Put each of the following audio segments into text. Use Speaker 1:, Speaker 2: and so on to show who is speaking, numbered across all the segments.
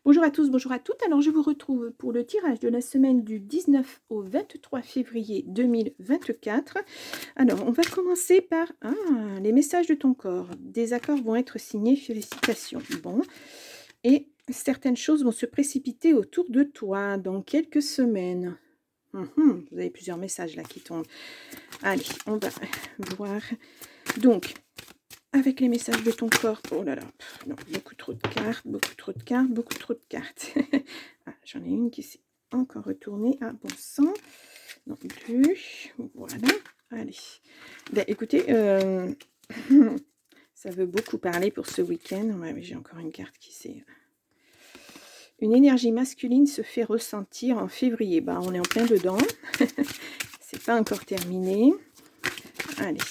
Speaker 1: Bonjour à tous, bonjour à toutes. Alors, je vous retrouve pour le tirage de la semaine du 19 au 23 février 2024. Alors, on va commencer par les messages de ton corps. Des accords vont être signés, félicitations. Bon, et certaines choses vont se précipiter autour de toi dans quelques semaines. Vous avez plusieurs messages là qui tombent. Allez, on va voir. Donc, avec les messages de ton corps, oh là là, non, beaucoup trop de cartes, beaucoup trop de cartes, beaucoup trop de cartes. Ah, j'en ai une qui s'est encore retournée. Ah, bon sang. Non plus. Voilà. Allez. Ben, écoutez, ça veut beaucoup parler pour ce week-end. Ouais, mais j'ai encore une carte qui s'est... Une énergie masculine se fait ressentir en février. Bah, on est en plein dedans. C'est pas encore terminé. Allez.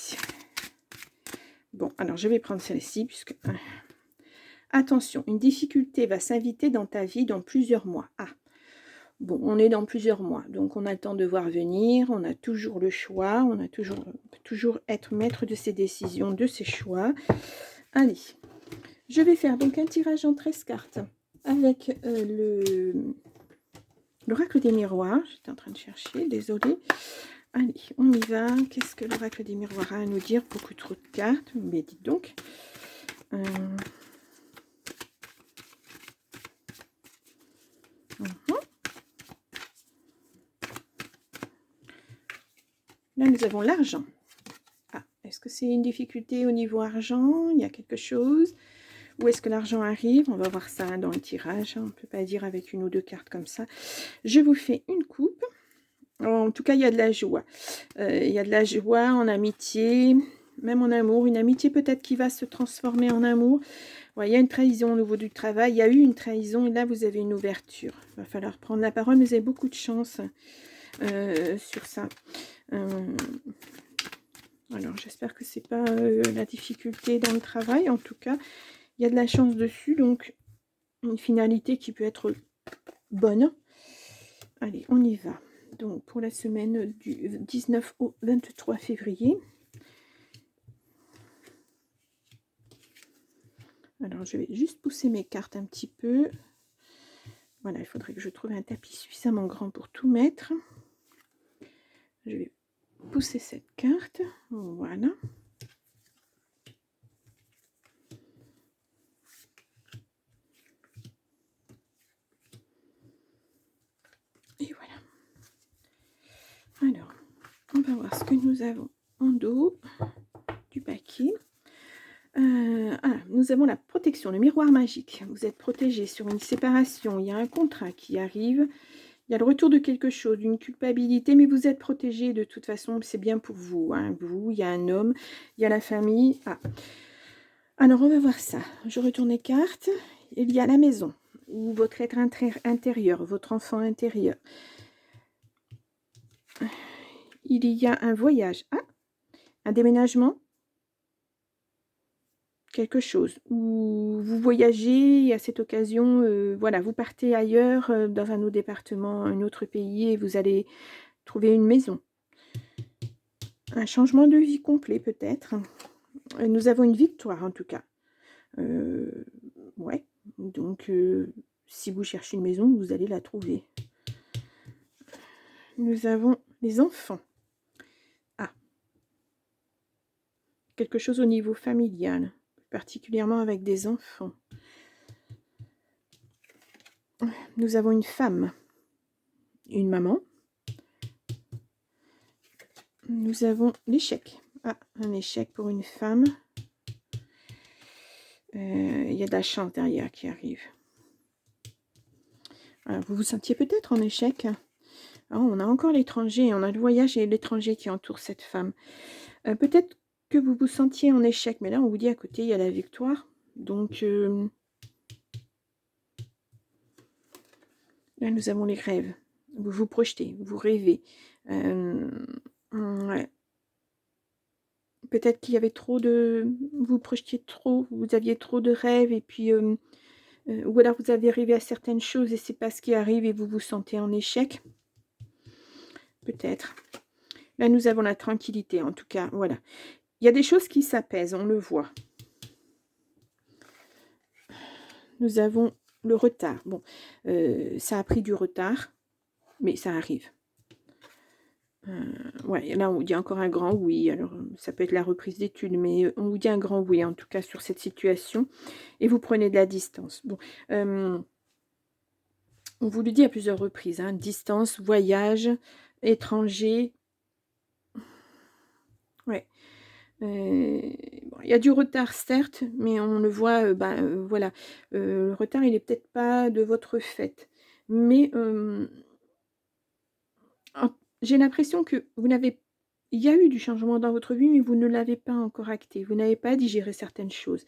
Speaker 1: Bon, alors je vais prendre celle-ci puisque... Attention, une difficulté va s'inviter dans ta vie dans plusieurs mois. Ah, bon, on est dans plusieurs mois, donc on a le temps de voir venir, on a toujours le choix, on peut toujours être maître de ses décisions, de ses choix. Allez, je vais faire donc un tirage en 13 cartes avec l'oracle des miroirs. J'étais en train de chercher, désolée. Allez, on y va. Qu'est-ce que l'oracle des miroirs a à nous dire? Beaucoup trop de cartes, mais dites donc. Là, nous avons l'argent. Ah, est-ce que c'est une difficulté au niveau argent? Il y a quelque chose? Où est-ce que l'argent arrive? On va voir ça dans le tirage. On ne peut pas dire avec une ou deux cartes comme ça. Je vous fais une coupe. En tout cas, il y a de la joie. Il y a de la joie en amitié, même en amour. Une amitié peut-être qui va se transformer en amour. Ouais, il y a une trahison au niveau du travail. Il y a eu une trahison et là, vous avez une ouverture. Il va falloir prendre la parole, mais vous avez beaucoup de chance sur ça. Alors, j'espère que c'est pas la difficulté dans le travail. En tout cas, il y a de la chance dessus. Donc, une finalité qui peut être bonne. Allez, on y va. Donc, pour la semaine du 19 au 23 février. Alors, je vais juste pousser mes cartes un petit peu. Voilà, il faudrait que je trouve un tapis suffisamment grand pour tout mettre. Je vais pousser cette carte. Voilà. Et voilà. Alors, on va voir ce que nous avons en dos du paquet. Nous avons la protection, le miroir magique. Vous êtes protégé sur une séparation. Il y a un contrat qui arrive. Il y a le retour de quelque chose, d'une culpabilité, mais vous êtes protégé de toute façon. C'est bien pour vous. Vous, il y a un homme, il y a la famille. Ah. Alors, on va voir ça. Je retourne les cartes. Il y a la maison, ou votre être intérieur, votre enfant intérieur. Il y a un voyage. Ah, un déménagement. Quelque chose, où vous voyagez et à cette occasion, voilà, vous partez ailleurs, dans un autre département, un autre pays, et vous allez trouver une maison. Un changement de vie complet peut-être. Nous avons une victoire en tout cas. Ouais, donc si vous cherchez une maison, vous allez la trouver. Nous avons les enfants. Ah, quelque chose au niveau familial, particulièrement avec des enfants. Nous avons une femme, une maman. Nous avons l'échec. Ah, un échec pour une femme. Il y a de la chance derrière qui arrive. Alors, vous vous sentiez peut-être en échec. Oh, on a encore l'étranger, on a le voyage et l'étranger qui entoure cette femme. Peut-être que vous vous sentiez en échec, mais là, on vous dit à côté, il y a la victoire. Donc, là, nous avons les rêves. Vous vous projetez, vous rêvez. Ouais. Peut-être qu'il y avait trop de... Vous projetiez trop, vous aviez trop de rêves, et puis... ou alors vous avez rêvé à certaines choses et c'est pas ce qui arrive et vous vous sentez en échec. Peut-être. Là, nous avons la tranquillité, en tout cas, voilà. Il y a des choses qui s'apaisent, on le voit. Nous avons le retard. Bon, ça a pris du retard, mais ça arrive. Ouais, là, on vous dit encore un grand oui. Alors, ça peut être la reprise d'études, mais on vous dit un grand oui, en tout cas, sur cette situation. Et vous prenez de la distance. Bon, on vous le dit à plusieurs reprises, hein, distance, voyage, étranger. Ouais. Bon, il y a du retard, certes, mais on le voit, voilà. Le retard, il est peut-être pas de votre fait. Mais j'ai l'impression que vous n'avez il y a eu du changement dans votre vie, mais vous ne l'avez pas encore acté. Vous n'avez pas digéré certaines choses.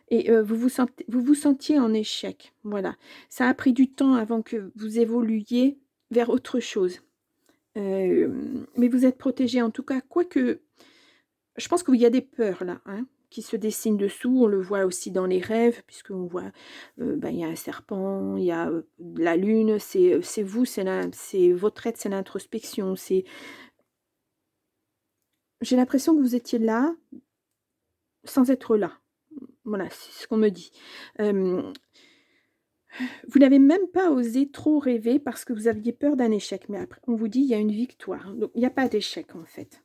Speaker 1: Et vous vous sentiez en échec. Voilà. Ça a pris du temps avant que vous évoluiez vers autre chose. Mais vous êtes protégé en tout cas, quoique je pense qu'il y a des peurs là, hein, qui se dessinent dessous. On le voit aussi dans les rêves, puisqu'on voit, il y a un serpent, il y a la lune, c'est vous, c'est votre être, c'est l'introspection. J'ai l'impression que vous étiez là, sans être là. Voilà, c'est ce qu'on me dit. Vous n'avez même pas osé trop rêver parce que vous aviez peur d'un échec. Mais après, on vous dit, il y a une victoire. Donc, il n'y a pas d'échec, en fait.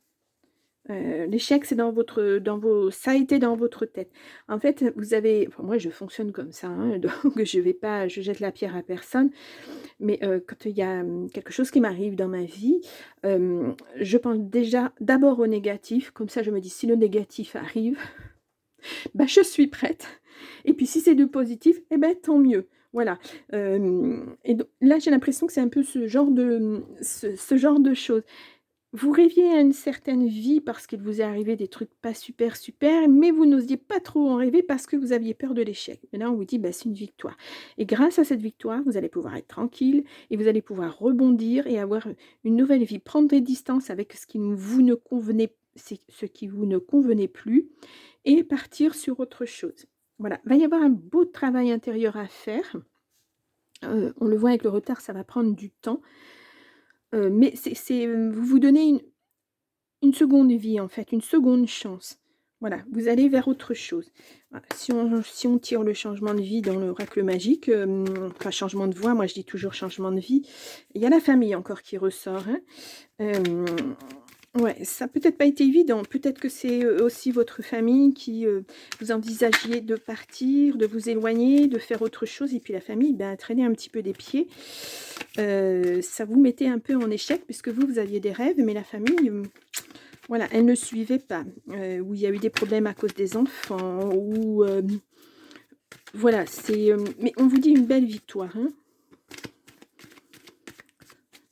Speaker 1: L'échec, c'est ça a été dans votre tête. En fait, vous avez, enfin, moi, je fonctionne comme ça, hein, donc je jette la pierre à personne. Mais quand il y a quelque chose qui m'arrive dans ma vie, je pense déjà d'abord au négatif. Comme ça, je me dis, si le négatif arrive, bah, je suis prête. Et puis si c'est du positif, eh ben, tant mieux. Voilà. Et donc, là, j'ai l'impression que c'est un peu ce genre de choses. Vous rêviez à une certaine vie parce qu'il vous est arrivé des trucs pas super, super, mais vous n'osiez pas trop en rêver parce que vous aviez peur de l'échec. Mais là, on vous dit, bah, c'est une victoire. Et grâce à cette victoire, vous allez pouvoir être tranquille et vous allez pouvoir rebondir et avoir une nouvelle vie, prendre des distances avec ce qui vous ne convenait plus et partir sur autre chose. Voilà, il va y avoir un beau travail intérieur à faire. On le voit avec le retard, ça va prendre du temps. Mais vous vous donnez une seconde vie, en fait, une seconde chance. Voilà, vous allez vers autre chose. Voilà, si on tire le changement de vie dans l'oracle magique, enfin changement de voix, moi je dis toujours changement de vie, il y a la famille encore qui ressort. Hein. Ouais, ça n'a peut-être pas été évident. Peut-être que c'est aussi votre famille qui vous envisagiez de partir, de vous éloigner, de faire autre chose. Et puis la famille, ben, traînait un petit peu des pieds. Ça vous mettait un peu en échec puisque vous aviez des rêves, mais la famille, voilà, elle ne suivait pas. Où il y a eu des problèmes à cause des enfants. Ou voilà, mais on vous dit une belle victoire. Hein.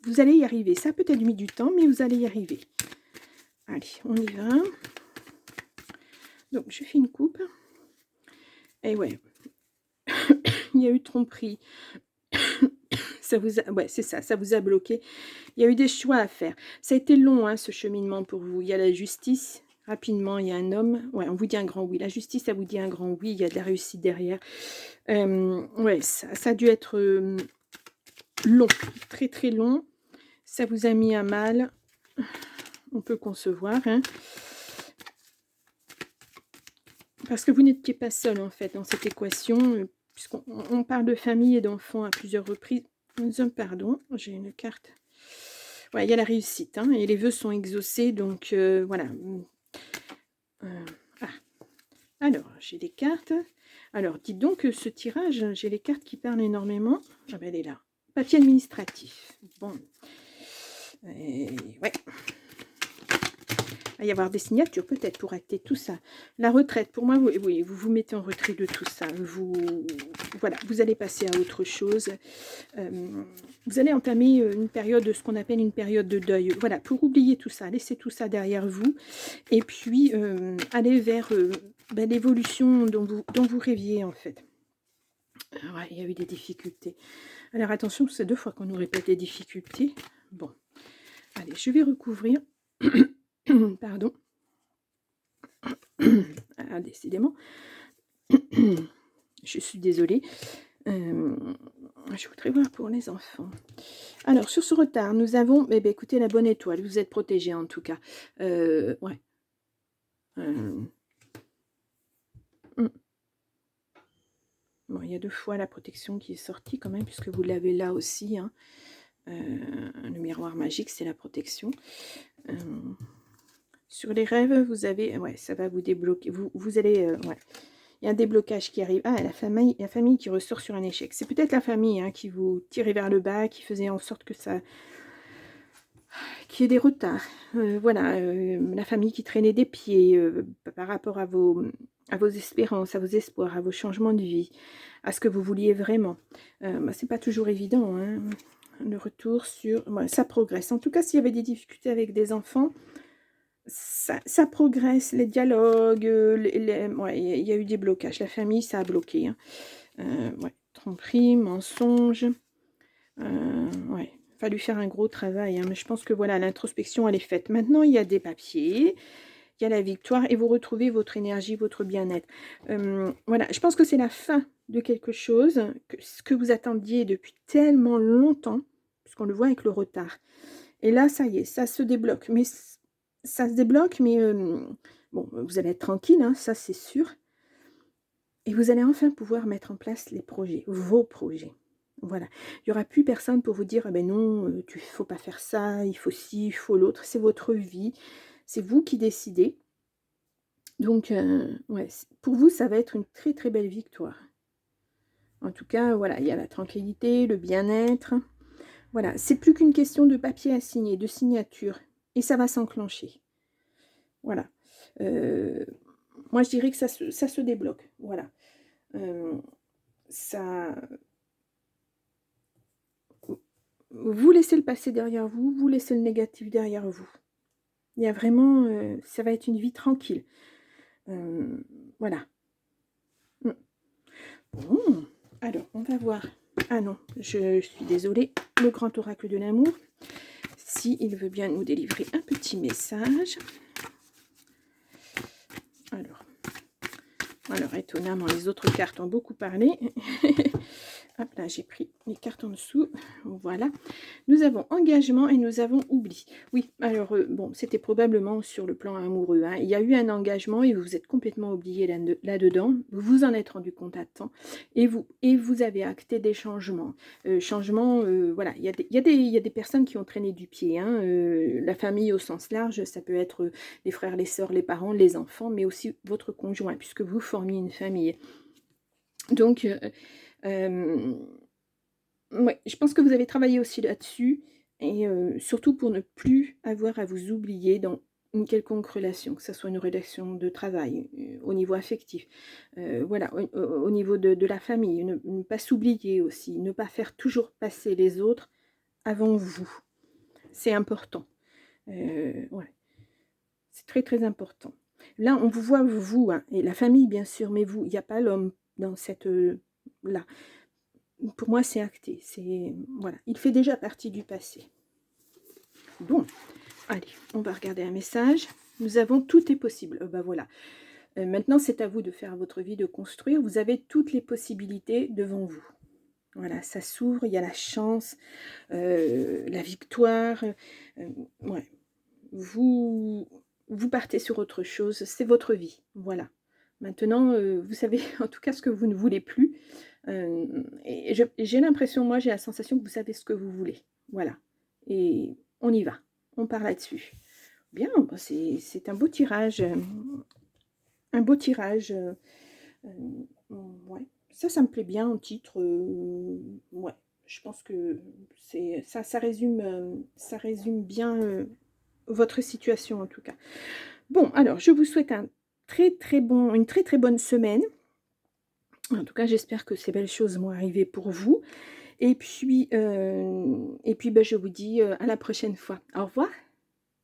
Speaker 1: Vous allez y arriver. Ça a peut-être mis du temps, mais vous allez y arriver. Allez, on y va. Donc, je fais une coupe. Et ouais, il y a eu tromperie. Ouais, c'est ça, ça vous a bloqué. Il y a eu des choix à faire. Ça a été long, hein, ce cheminement pour vous. Il y a la justice. Rapidement, il y a un homme. Ouais, on vous dit un grand oui. La justice, ça vous dit un grand oui. Il y a de la réussite derrière. Ouais, ça a dû être long. Très, très long. Ça vous a mis à mal. On peut concevoir, hein. Parce que vous n'étiez pas seul, en fait, dans cette équation, puisqu'on parle de famille et d'enfants à plusieurs reprises. Pardon, j'ai une carte. Ouais, il y a la réussite, hein, et les vœux sont exaucés, donc voilà. Ah. Alors, j'ai des cartes. Alors, dites donc que ce tirage, j'ai les cartes qui parlent énormément. Ah ben, elle est là. Papier administratif. Bon. Ouais. Il va y avoir des signatures peut-être pour acter tout ça. La retraite, pour moi, oui, vous vous mettez en retrait de tout ça. Voilà, vous allez passer à autre chose. Vous allez entamer une période, ce qu'on appelle une période de deuil. Voilà, pour oublier tout ça, laisser tout ça derrière vous. Et puis, aller vers l'évolution dont vous rêviez, en fait. Ouais, il y a eu des difficultés. Alors, attention, c'est 2 fois qu'on nous répète les difficultés. Bon, allez, je vais recouvrir. Pardon. Ah, décidément. Je suis désolée. Je voudrais voir pour les enfants. Alors, sur ce retard, nous avons... Eh bien, écoutez, la bonne étoile. Vous êtes protégés, en tout cas. Ouais. Bon, il y a 2 fois la protection qui est sortie quand même, puisque vous l'avez là aussi, hein. Le miroir magique, c'est la protection. Sur les rêves, vous avez... Ouais, ça va vous débloquer. Vous allez... ouais. Il y a un déblocage qui arrive. Ah, la famille qui ressort sur un échec. C'est peut-être la famille, hein, qui vous tirait vers le bas, qui faisait en sorte que ça... qu'il y ait des retards. Voilà, la famille qui traînait des pieds par rapport à vos espérances, à vos espoirs, à vos changements de vie, à ce que vous vouliez vraiment. Bah, c'est pas toujours évident, hein. Le retour sur... Ouais, ça progresse. En tout cas, s'il y avait des difficultés avec des enfants, ça progresse, les dialogues, ouais, il y a eu des blocages. La famille, ça a bloqué, hein. Ouais, tromperie, mensonge. Ouais, fallu faire un gros travail, hein, mais je pense que voilà, l'introspection, elle est faite. Maintenant, il y a des papiers, il y a la victoire, et vous retrouvez votre énergie, votre bien-être. Voilà, je pense que c'est la fin de quelque chose, ce que vous attendiez depuis tellement longtemps, puisqu'on le voit avec le retard. Et là, ça y est, ça se débloque. Mais ça se débloque, mais bon, vous allez être tranquille, hein, ça c'est sûr. Et vous allez enfin pouvoir mettre en place les projets, vos projets. Voilà. Il n'y aura plus personne pour vous dire, ah ben non, il ne faut pas faire ça, il faut ci, il faut l'autre. C'est votre vie, c'est vous qui décidez. Donc, ouais, pour vous, ça va être une très très belle victoire. En tout cas, voilà, il y a la tranquillité, le bien-être. Voilà, c'est plus qu'une question de papier à signer, de signature. Et ça va s'enclencher. Voilà. Moi, je dirais que ça se débloque. Voilà. Ça... Vous laissez le passé derrière vous, vous laissez le négatif derrière vous. Il y a vraiment... ça va être une vie tranquille. Voilà. Bon, alors, on va voir. Ah non, je suis désolée. Le grand oracle de l'amour. Si il veut bien nous délivrer un petit message. Alors, étonnamment, les autres cartes ont beaucoup parlé. Hop là, j'ai pris les cartes en dessous. Voilà. Nous avons engagement et nous avons oubli. Oui, alors, bon, c'était probablement sur le plan amoureux, hein. Il y a eu un engagement et vous vous êtes complètement oublié là-dedans. Vous vous en êtes rendu compte à temps. Et vous avez acté des changements. Voilà, il y a des personnes qui ont traîné du pied, hein. La famille au sens large, ça peut être les frères, les sœurs, les parents, les enfants, mais aussi votre conjoint, puisque vous formiez une famille. Donc, ouais, je pense que vous avez travaillé aussi là-dessus, et surtout pour ne plus avoir à vous oublier dans une quelconque relation, que ce soit une relation de travail, au niveau affectif, voilà, au niveau de la famille, ne pas s'oublier aussi, ne pas faire toujours passer les autres avant vous. C'est important. Ouais, c'est très très important. Là, on vous voit, vous, hein, et la famille, bien sûr, mais vous, il n'y a pas l'homme dans cette... là. Pour moi, c'est acté. Voilà, il fait déjà partie du passé. Bon, allez, on va regarder un message. Nous avons tout est possible. Ben voilà. Maintenant, c'est à vous de faire votre vie, de construire. Vous avez toutes les possibilités devant vous. Voilà, ça s'ouvre, il y a la chance, la victoire. Ouais. Vous partez sur autre chose. C'est votre vie. Voilà. Maintenant, vous savez en tout cas ce que vous ne voulez plus. Et j'ai l'impression, moi, j'ai la sensation que vous savez ce que vous voulez. Voilà. Et on y va. On part là-dessus. Bien, c'est un beau tirage. Un beau tirage. Ouais. Ça me plaît bien en titre. Ouais. Je pense que ça résume bien votre situation en tout cas. Bon, alors, je vous souhaite une très très bonne semaine. En tout cas, j'espère que ces belles choses vont arriver pour vous. Et puis, ben, je vous dis à la prochaine fois. Au revoir.